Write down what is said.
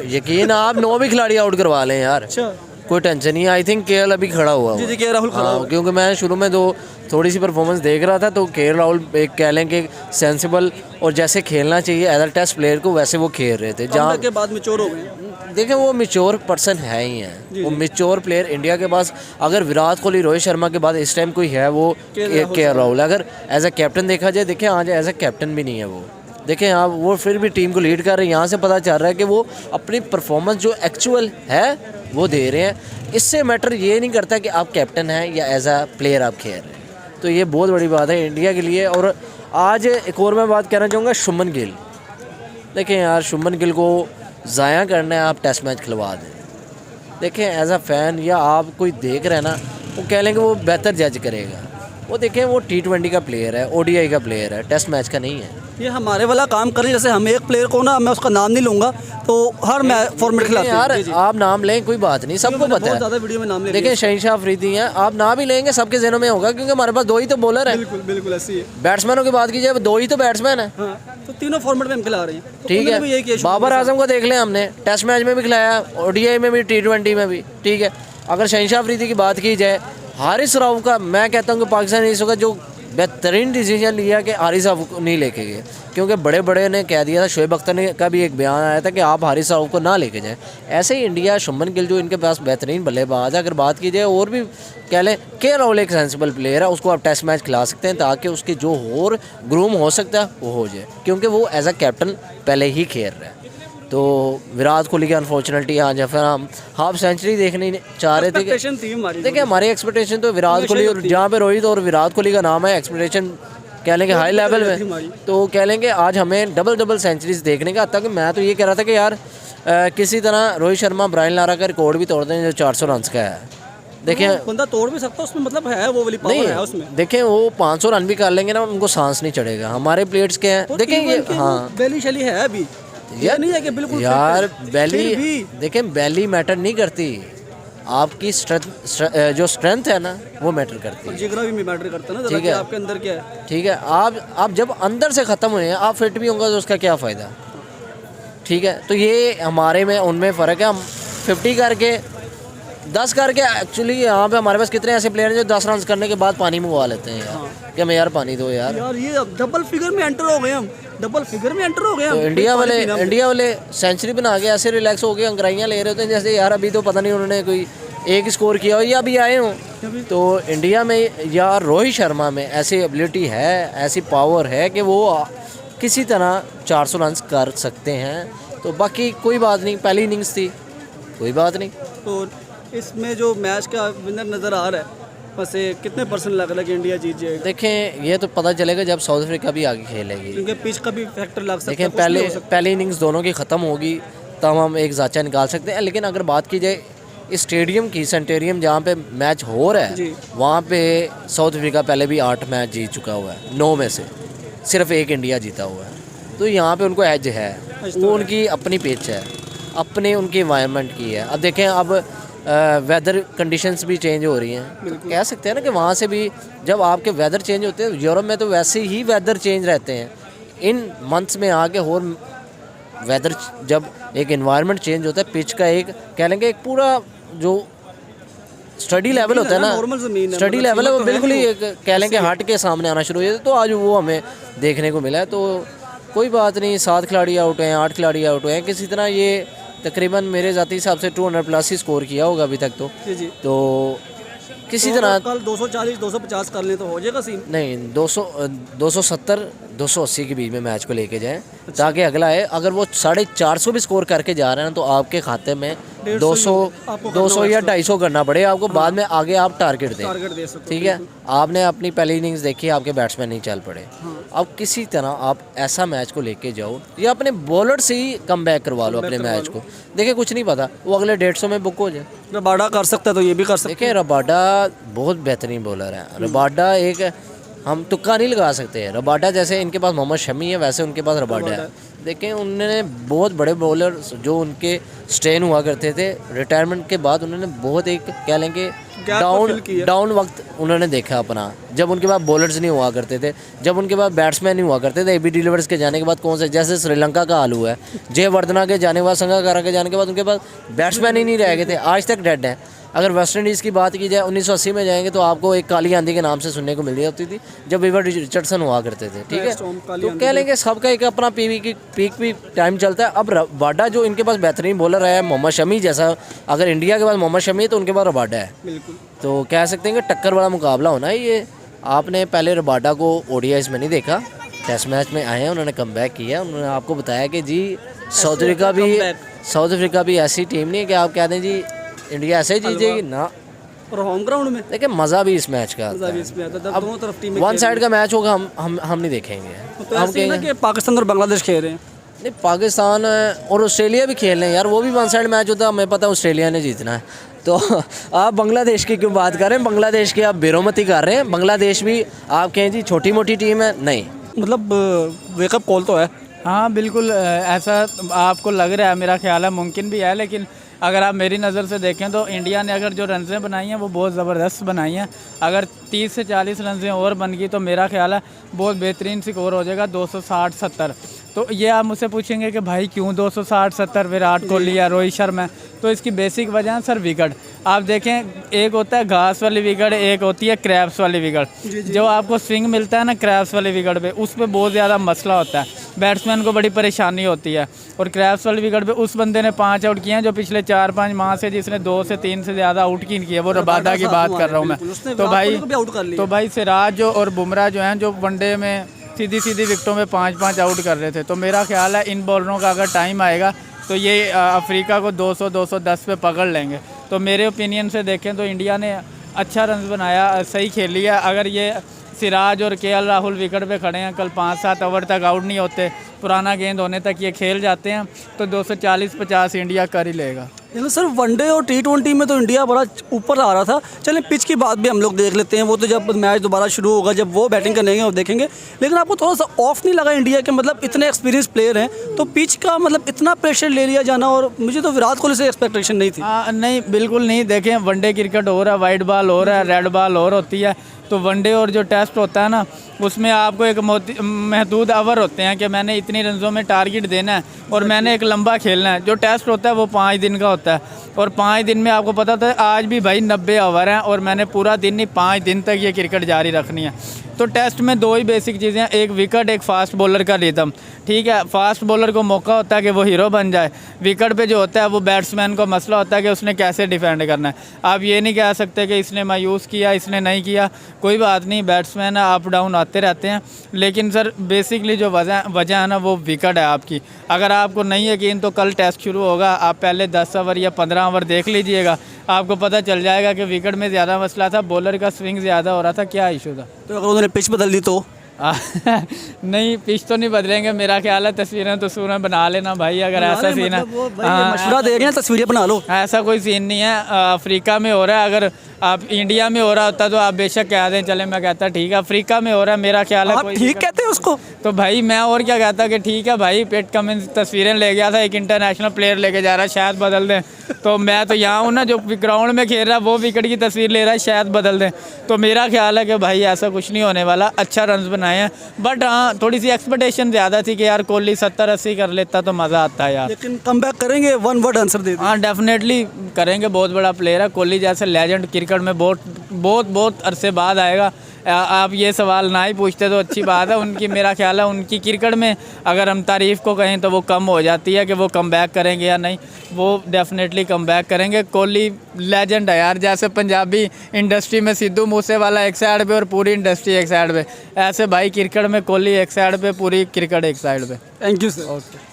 यकीन आप 9 भी खिलाड़ी आउट करवा लें यार, अच्छा कोई टेंशन नहीं है। आई थिंक केएल अभी खड़ा हुआ जी है। जी के राहुल खड़ा हुआ है। क्योंकि मैं शुरू में थोड़ी सी परफॉर्मेंस देख रहा था, तो केएल राहुल एक कह लें कि सेंसिबल और जैसे खेलना चाहिए एज अ टेस्ट प्लेयर को वैसे वो खेल रहे थे। जहाँ के बाद मैच्योर हो गए। देखें वो मैच्योर पर्सन है ही है, वो मैच्योर प्लेयर इंडिया के पास अगर विराट कोहली रोहित शर्मा के बाद इस टाइम कोई है वो केएल राहुल। अगर एज अ कैप्टन देखा जाए, देखें आज एज अ कैप्टन भी नहीं है वो। देखें आप वो फिर भी टीम को लीड कर रहे हैं। यहाँ से पता चल रहा है कि वो अपनी परफॉर्मेंस जो एक्चुअल है वो दे रहे हैं। इससे मैटर ये नहीं करता कि आप कैप्टन हैं या एज अ प्लेयर आप खेल रहे हैं। तो ये बहुत बड़ी बात है इंडिया के लिए। और आज एक और मैं बात कहना चाहूँगा शुभमन गिल। देखें यार शुभमन गिल को ज़ाया करना है, आप टेस्ट मैच खिलवा दें। देखें एज अ फ़ैन या आप कोई देख रहे हैं ना, वो कह लेंगे वो बेहतर जज करेगा। वो देखें वो T20 का प्लेयर है, ODI का प्लेयर है, टेस्ट मैच का नहीं है। ये हमारे वाला काम करें। जैसे हम एक प्लेयर को ना, मैं उसका नाम नहीं लूँगा, तो हर फॉर्मेट खिलाते हैं यार आप नाम लें कोई बात नहीं, सबको पता है। ज़्यादा वीडियो में नाम ले देखें शहनशाह अफरीदी हैं, आप नाम ही लेंगे सबके ज़हनों में होगा, क्योंकि हमारे पास 2 ही तो बॉलर है। बिल्कुल बिल्कुल ऐसी है। बैट्समैनों की बात की जाए 2 ही तो बैट्समैन है। हाँ, तो तीनों फॉर्मेट में हम खिला रहे हैं। तो ठीक उन्होंने भी यही है, किया शुरू बाबर आजम को देख लें हमने, टेस्ट मैच में भी खिलाया, ODI में भी, T20 में भी। ठीक है, अगर शहनशाह अफरीदी की बात की जाए, हारिस राउफ का मैं कहता हूँ कि पाकिस्तान इस वक्त जो बेहतरीन डिसीजन लिया कि हारिस राउफ को नहीं लेके गए, क्योंकि बड़े बड़े ने कह दिया था, शोएब अख्तर ने का भी एक बयान आया था कि आप हारिस राउफ को ना लेके जाएं। ऐसे ही इंडिया शुभमन गिल जो इनके पास बेहतरीन बल्लेबाज है, अगर बात की जाए और भी कह लें के राहुल एक सेंसिबल प्लेयर है, उसको आप टेस्ट मैच खिला सकते हैं ताकि उसकी जो और ग्रूम हो सकता है वो हो जाए, क्योंकि वो एज अ कैप्टन पहले ही खेल रहा है। तो विराट कोहली की अनफॉर्चुनेटली आज फिर हम हाफ सेंचुरी देखने चाह रहे थे। देखिए हमारी एक्सपेक्टेशन तो विराट कोहली, और जहाँ पे रोहित और विराट कोहली का नाम है, एक्सपेक्टेशन कह लेंगे हाई लेवल में, तो कह लेंगे आज हमें डबल सेंचुरीज देखने का। तक मैं तो ये कह रहा था कि यार किसी तरह रोहित शर्मा ब्रायन लारा का रिकॉर्ड भी तोड़ दें जो 400 रन का है। देखें बंदा तोड़ भी सकता है, उसमें मतलब है वो वाली पावर है उसमें। देखें वो 500 रन भी कर लेंगे ना, उनको सांस नहीं चढ़ेगा। हमारे प्लेयर्स के हैं, देखें ये हाँ बैली शैली है अभी यार, नहीं है कि बिल्कुल यार बैली, देखें बैली मैटर नहीं करती, आपकी जो स्ट्रेंथ है ना वो मैटर करती है। जिगरा भी मैटर करता है ना, ठीक है, आपके अंदर क्या है। ठीक है, आप जब अंदर से ख़त्म हुए हैं, आप फिट भी होंगे तो उसका क्या फ़ायदा। ठीक है, तो ये हमारे में उनमें फ़र्क है। हम 50 करके 10 करके एक्चुअली यहाँ पे हमारे पास कितने ऐसे प्लेयर हैं जो 10 रन करने के बाद पानी मंगवा लेते हैं यार, कि हमें यार पानी दो यार। ये डबल फिगर में एंटर हो गए हम, डबल फिगर में एंटर हो गए हम। तो इंडिया वाले सेंचुरी बना के ऐसे रिलैक्स हो गए, अंग्राइयाँ ले रहे होते हैं जैसे यार अभी तो पता नहीं उन्होंने कोई एक स्कोर किया हो या अभी आए हों। तो इंडिया में या रोहित शर्मा में ऐसी एबिलिटी है, ऐसी पावर है कि वो किसी तरह 400 रन कर सकते हैं। तो बाकी कोई बात नहीं, पहली इनिंग्स थी, कोई बात नहीं। तो इसमें जो मैच का विनर नज़र आ रहा है, वैसे कितने परसेंट लग रहा है कि इंडिया जीत जाएगा? देखें ये तो पता चलेगा जब साउथ अफ्रीका भी आगे खेलेगी, क्योंकि पिच का भी फैक्टर लग सकता है। देखें पहली इनिंग्स दोनों की ख़त्म होगी तब हम एक जांचा निकाल सकते हैं। लेकिन अगर बात की जाए इस स्टेडियम की, सेंटेरियम जहाँ पे मैच हो रहा है, वहाँ पे साउथ अफ्रीका पहले भी 8 मैच जीत चुका हुआ है, 9 में से सिर्फ 1 इंडिया जीता हुआ है। तो यहाँ पे उनको एज है, वो उनकी अपनी पिच है, अपने उनकी इन्वायरमेंट की है। अब देखें अब वेदर कंडीशंस भी चेंज हो रही हैं, तो कह सकते हैं ना कि वहाँ से भी जब आपके वेदर चेंज होते हैं, यूरोप में तो वैसे ही वेदर चेंज रहते हैं, इन मंथ्स में आके और वेदर जब एक एनवायरनमेंट चेंज होता है, पिच का एक कह लेंगे एक पूरा जो स्टडी लेवल होता है ना, स्टडी लेवल है वो बिल्कुल ही एक कह लेंगे हट के सामने आना शुरू हो जाता है। तो आज वो हमें देखने को मिला है। तो कोई बात नहीं, 7 खिलाड़ी आउट हैं, 8 खिलाड़ी आउट हुए हैं, किसी तरह ये तकरीबन मेरे ज़ाती हिसाब से 200+ ही स्कोर किया होगा अभी तक। तो जी तो किसी तरह कल 240 250 कर लें तो हो जाएगा सीन। नहीं, 270 280 के बीच में मैच को लेके जाएं, ताकि अगला है अगर वो 450 भी स्कोर करके जा रहे हैं तो आपके खाते में 200 या 250 करना पड़ेगा आपको। बाद में आगे आप टारगेट दें, ठीक है। आपने अपनी पहली इनिंग्स देखी, आपके बैट्समैन नहीं चल पड़े, अब किसी तरह आप ऐसा मैच को लेके जाओ या अपने बॉलर से ही कम बैक करवा लो अपने मैच को। देखिए कुछ नहीं पता, वो अगले 150 में बुक हो जाए। रबाडा कर सकता है तो ये भी कर सकते हैं। देखिए रबाडा बहुत बेहतरीन बॉलर है। रबाडा एक हम तुक्का नहीं लगा सकते हैं। रबाडा जैसे इनके पास मोहम्मद शमी है, वैसे उनके पास रबाडा है। देखें उन्होंने बहुत बड़े बॉलर जो उनके स्ट्रेन हुआ करते थे रिटायरमेंट के बाद, उन्होंने बहुत एक कह लेंगे डाउन वक्त उन्होंने देखा अपना, जब उनके पास बॉलर्स नहीं हुआ करते थे, जब उनके पास बैट्समैन नहीं हुआ करते थे। एबी डिविलियर्स के जाने के बाद कौन से, जैसे श्रीलंका का हाल हुआ है, जयवर्धना के जाने के बाद, संगाकारा के जाने के बाद उनके पास बैट्समैन ही नहीं रह गए थे, आज तक डेड हैं। अगर वेस्ट इंडीज़ की बात की जाए 1980 में जाएंगे तो आपको एक काली आंधी के नाम से सुनने को मिल रही होती थी जब विवर रिचर्डसन हुआ करते थे, ठीक है। तो कह लेंगे सबका एक अपना पीक भी टाइम चलता है। अब रबाडा जो इनके पास बेहतरीन बॉलर है मोहम्मद शमी जैसा, अगर इंडिया के पास मोहम्मद शमी है तो उनके पास रबाडा है, बिल्कुल। तो कह सकते हैं कि टक्कर वाला मुकाबला होना है ये। आपने पहले रबाडा को ओडीआईज़ में नहीं देखा, टेस्ट मैच में आए हैं, उन्होंने कमबैक किया। उन्होंने आपको बताया कि जी साउथ अफ्रीका भी ऐसी टीम नहीं है कि आप कह दें जी इंडिया ऐसे जीतेगी ना, और होम ग्राउंड में देखिए मज़ा भी इस मैच का आता है। अब दोनों तरफ टीमें वन साइड का मैच होगा, हम नहीं देखेंगे। तो हम कहेंगे कि पाकिस्तान और बांग्लादेश खेल रहे हैं, नहीं पाकिस्तान और ऑस्ट्रेलिया भी खेल रहे हैं यार, वो भी वन साइड मैच होता है, हमें पता है ऑस्ट्रेलिया ने जीतना है। तो आप बांग्लादेश की क्यों बात कर रहे हैं, बांग्लादेश की आप बेरोमती कर रहे हैं। बांग्लादेश भी आप कहें जी छोटी मोटी टीम है, नहीं, मतलब वेकअप कॉल तो है। हाँ बिल्कुल, ऐसा आपको लग रहा है, मेरा ख्याल है मुमकिन भी है, लेकिन अगर आप मेरी नज़र से देखें तो इंडिया ने अगर जो रनसें बनाई हैं वो बहुत ज़बरदस्त बनाई हैं। अगर 30 से 40 रनसें और बन गई तो मेरा ख्याल है बहुत बेहतरीन स्कोर हो जाएगा 260-70। तो ये आप मुझसे पूछेंगे कि भाई क्यों 260-70 विराट कोहली या रोहित शर्मा, तो इसकी बेसिक वजह है सर विकेट। आप देखें एक होता है घास वाली विकेट, एक होती है क्रैप्स वाली विकेट। जो आपको स्विंग मिलता है ना क्रैप्स वाली विकेट पे, उस पर बहुत ज़्यादा मसला होता है, बैट्समैन को बड़ी परेशानी होती है। और क्रैप्स वाली विकेट पे उस बंदे ने 5 आउट किए हैं जो पिछले 4-5 माह से, जिसने 2 से 3 से ज़्यादा आउट की है, वो रबाडा की बात कर रहा हूँ मैं। तो भाई सिराज जो और बुमराह जो हैं, जो वनडे में सीधी विकेटों में 5-5 आउट कर रहे थे। तो मेरा ख्याल है इन बॉलरों का अगर टाइम आएगा तो ये अफ्रीका को 200-210 पे पकड़ लेंगे। तो मेरे ओपिनियन से देखें तो इंडिया ने अच्छा रन बनाया, सही खेली है। अगर ये सिराज और केएल राहुल विकेट पे खड़े हैं, कल 5-7 ओवर तक आउट नहीं होते, पुराना गेंद होने तक ये खेल जाते हैं, तो 240-50 इंडिया कर ही लेगा। सर वनडे और T20 में तो इंडिया बड़ा ऊपर आ रहा था। चलें पिच की बात भी हम लोग देख लेते हैं, वो तो जब मैच दोबारा शुरू होगा, जब वो बैटिंग करेंगे और देखेंगे। लेकिन आपको थोड़ा सा ऑफ नहीं लगा इंडिया के, मतलब इतने एक्सपीरियंस प्लेयर हैं तो पिच का मतलब इतना प्रेशर ले लिया जाना, और मुझे तो विराट कोहली से एक्सपेक्टेशन नहीं थी। नहीं बिल्कुल नहीं, देखें वनडे क्रिकेट हो रहा है, वाइट बॉल हो रहा है, रेड बॉल और होती है, तो वनडे और जो टेस्ट होता है ना, उसमें आपको एक महदूद ओवर होते हैं कि मैंने इतनी रनों में टारगेट देना है और मैंने एक लंबा खेलना है। जो टेस्ट होता है वो 5 दिन का होता है, और 5 दिन में आपको पता था आज भी भाई 90 ओवर हैं और मैंने पूरा दिन नहीं 5 दिन तक ये क्रिकेट जारी रखनी है। तो टेस्ट में 2 ही बेसिक चीज़ें हैं, एक विकेट, एक फास्ट बॉलर का रिदम, ठीक है। फास्ट बॉलर को मौका होता है कि वो हीरो बन जाए, विकेट पे जो होता है वो बैट्समैन को मसला होता है कि उसने कैसे डिफेंड करना है। आप ये नहीं कह सकते कि इसने मायूस किया, इसने नहीं किया, कोई बात नहीं, बैट्समैन अप डाउन आते रहते हैं। लेकिन सर बेसिकली जो वजह है ना वो विकेट है आपकी। अगर आपको नहीं यकीन तो कल टेस्ट शुरू होगा, आप पहले 10 ओवर या 15 ओवर देख लीजिएगा, आपको पता चल जाएगा कि विकेट में ज़्यादा मसला था, बॉलर का स्विंग ज़्यादा हो रहा था, क्या इशू था। तो अगर उन्होंने पिच बदल दी तो नहीं, पिच तो नहीं बदलेंगे, मेरा ख्याल है तस्वीरें तो सूरज बना लेना भाई, अगर ऐसा सीन है, मशवरा दे रहे हैं, तस्वीरें बना लो। ऐसा कोई सीन नहीं है, अफ्रीका में हो रहा है, अगर आप इंडिया में हो रहा होता तो आप बेशक कह दें, चले मैं कहता ठीक है, अफ्रीका में हो रहा है, मेरा ख्याल है कोई ठीक कहते हैं उसको, तो भाई मैं और क्या कहता कि ठीक है भाई, पेट कमिंस तस्वीरें ले गया था, एक इंटरनेशनल प्लेयर लेके जा रहा है, शायद बदल दें। तो मैं तो यहाँ हूँ ना, जो ग्राउंड में खेल रहा है वो विकेट की तस्वीर ले रहा है, शायद बदल दें। तो मेरा ख्याल है कि भाई ऐसा कुछ नहीं होने वाला, अच्छा रन बनाए हैं। बट हाँ, थोड़ी सी एक्सपेक्टेशन ज़्यादा थी कि यार कोहली 70-80 कर लेता तो मज़ा आता है यार। लेकिन कमबैक करेंगे, 1 वर्ड आंसर दे दें। हाँ डेफिनेटली करेंगे, बहुत बड़ा प्लेयर है कोहली जैसे लेजेंड, क्रिकेट में बहुत अरसे बाद आएगा। आप ये सवाल ना ही पूछते तो अच्छी बात है। उनकी मेरा ख्याल है उनकी क्रिकेट में अगर हम तारीफ़ को कहें तो वो कम हो जाती है कि वो कम बैक करेंगे या नहीं, वो डेफिनेटली कम बैक करेंगे। कोहली लेजेंड है यार, जैसे पंजाबी इंडस्ट्री में सिद्धू मूसेवाला एक साइड पे और पूरी इंडस्ट्री एक साइड पे, ऐसे भाई क्रिकेट में कोहली एक साइड पे, पूरी क्रिकेट एक साइड पे। Thank you sir. ओके।